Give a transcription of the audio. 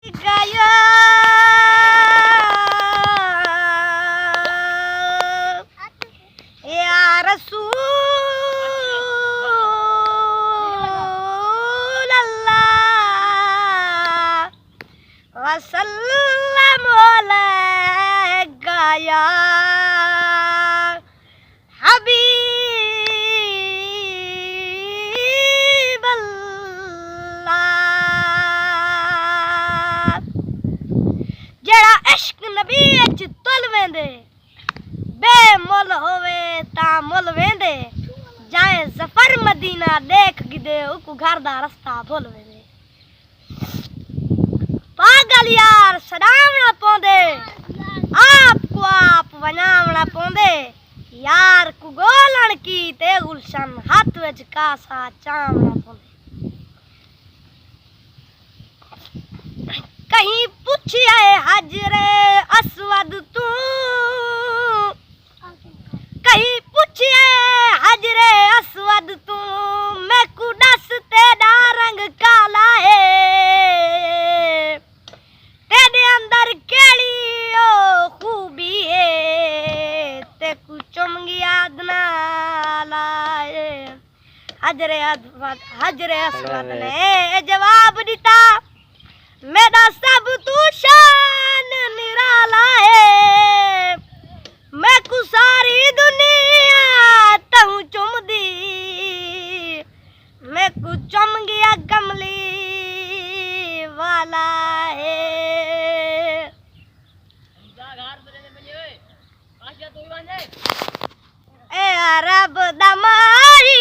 गया या रसूल अल्लाह वसल्लम अलैका या हबीब अल्लाह। जेड़ा इश्क नबी विच तुल वेंदे बेमुल होवे तां मुल वेंदे जाए सफर मदीना देख गिदे उकु घर दा रास्ता भुल वेंदे। पागल यार सदावना पौंदे आपको आप वनावना पौंदे यार को गोलन की ते गुलशन हाथ विच कासा चावना पौंदे। कहीं पूछिए हजरे असवद तू कहीं पूछिए हजरे असवद तू मैं को दस तेरा रंग काला है तेरे अंदर केड़ी ओ खूबी है ते को चुमगी आदना लाए। हजरे असवद ने जवाब दिता मेरा सब तू शान निराला है मैं को सारी दुनिया तू चुम दी मैं को चुम गया कमली वाला है। ए रब दा माही